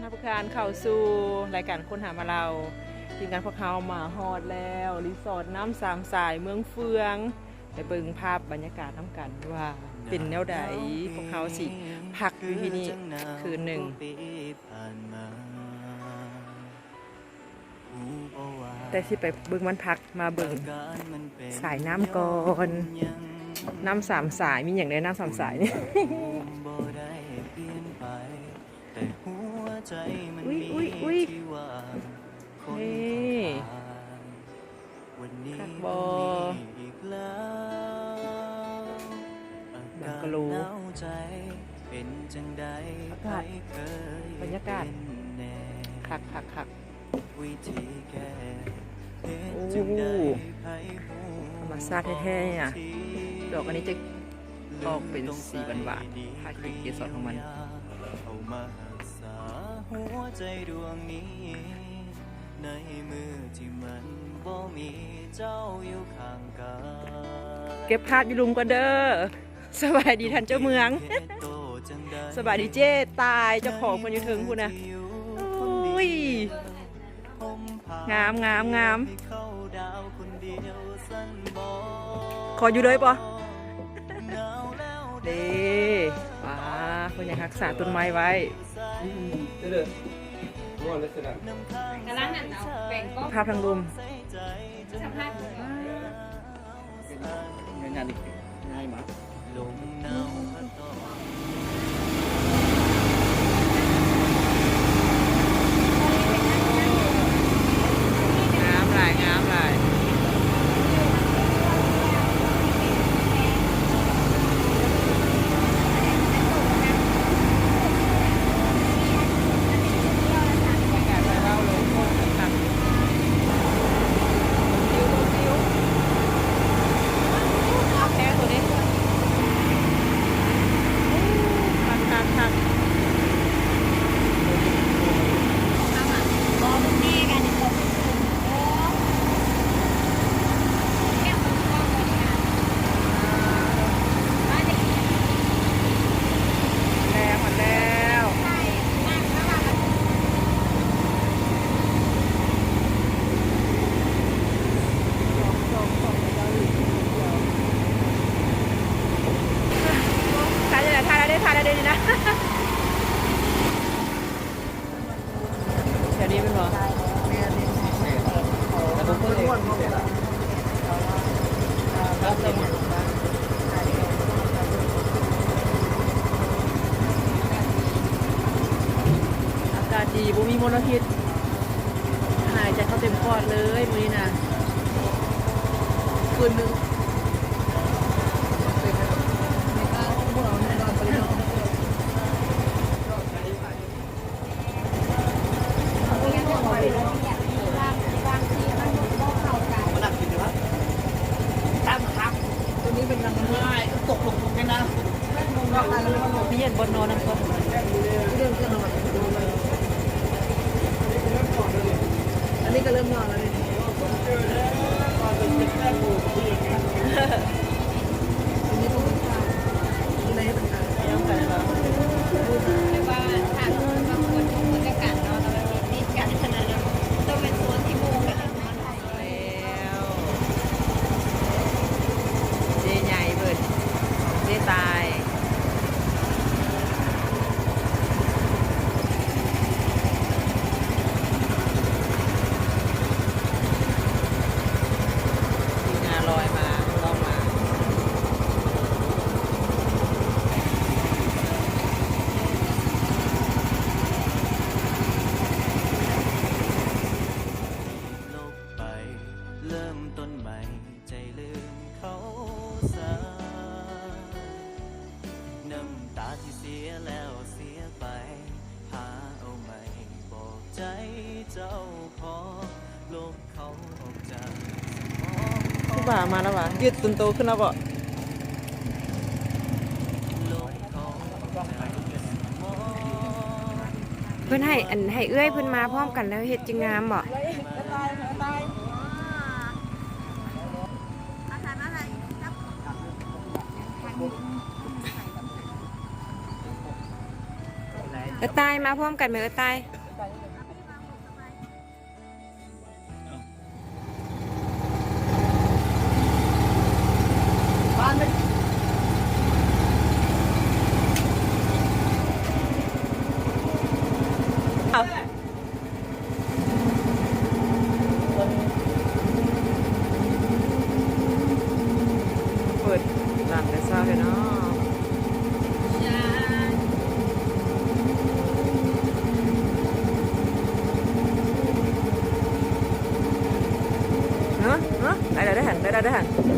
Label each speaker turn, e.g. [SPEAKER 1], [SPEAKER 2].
[SPEAKER 1] อนรับทุกท่านเข้าสู่รายการค้นหามาเราทีมงานพวกเขามาฮอดแล้วรีสอร์ทน้ำสามสายเมืองเฟืองไปเบิ่งภาพบรรยากาศน้ำกันว่าเป็นแนวใดพวกเขาสิพักอยู่ที่นี่คืนหนึ่งแต่สิไปเบิ่งมันพักมาเบิ่งสายน้ำก่อนน้ำสามสายมีอย่างไรน้ำสามสายนี่ อุ้ยนี่คักบอบางกะโลอากาศบรรยากาศคักโอ้ธรรมชาติแท้ๆอ่ะดอกอันนี้จะออกเป็นสีหวานๆถ้าคือเกสรของมันหัวใจดวงนี้ในมือที่มันบ่มีเจ้าอยู่ข้างกายเก็บภาพอยู่ลุมก่อนเด้อสบายดีท่านเจ้าเมือง สบายดีเจ้ตายเจ้าของมันอยู่ถึงพูดนะอุ้ยงามขออยู่เลยปะเด้ว้าคนอยากรักษาต้นไม้ไว้
[SPEAKER 2] กำลังหันเอาแบ่งก็
[SPEAKER 1] ภาพทางลม
[SPEAKER 2] สัมภาษณ์
[SPEAKER 3] งานอีกง่ายมาก
[SPEAKER 1] งามหลายทานได้ดีนะแถวนี้เป็นหรอแต่ผมก็เลยอากาศดีบ่มีมลพิษหายใจเข้าเต็มปอดเลยมื้อนี้นะคืนนึง
[SPEAKER 3] ตกลงไปนะ
[SPEAKER 1] พี่เย็นบนนอนน้ำก้น
[SPEAKER 3] อันนี้ก็เริ่มนอนแล้วนี่อันนี้ต้องอะไรต่างๆยังไงล่ะ
[SPEAKER 2] แต่ว่าถ้าบางคนบรรยากาศเนาะแล้วมันมีติดกันขนาดนั้นต้องเป็นโซนที่มุงกัน
[SPEAKER 1] แล้วเจ๊ใหญ่เบิดเจ๊ตายผู้บ่ามาแล้ววะยืดตุนโตขึ้นแล้วบ่
[SPEAKER 4] เพื่อนให้เอื้อยเพื่อนมาพร้อมกันแล้วเฮ็ดจึงงามบ่ ตายมาพร้อมกันไหมตาย
[SPEAKER 3] บ้านไม่
[SPEAKER 1] เปิดหลังแต่เช้าเลยเนาะ
[SPEAKER 2] ใช่
[SPEAKER 1] เนาะได้หัน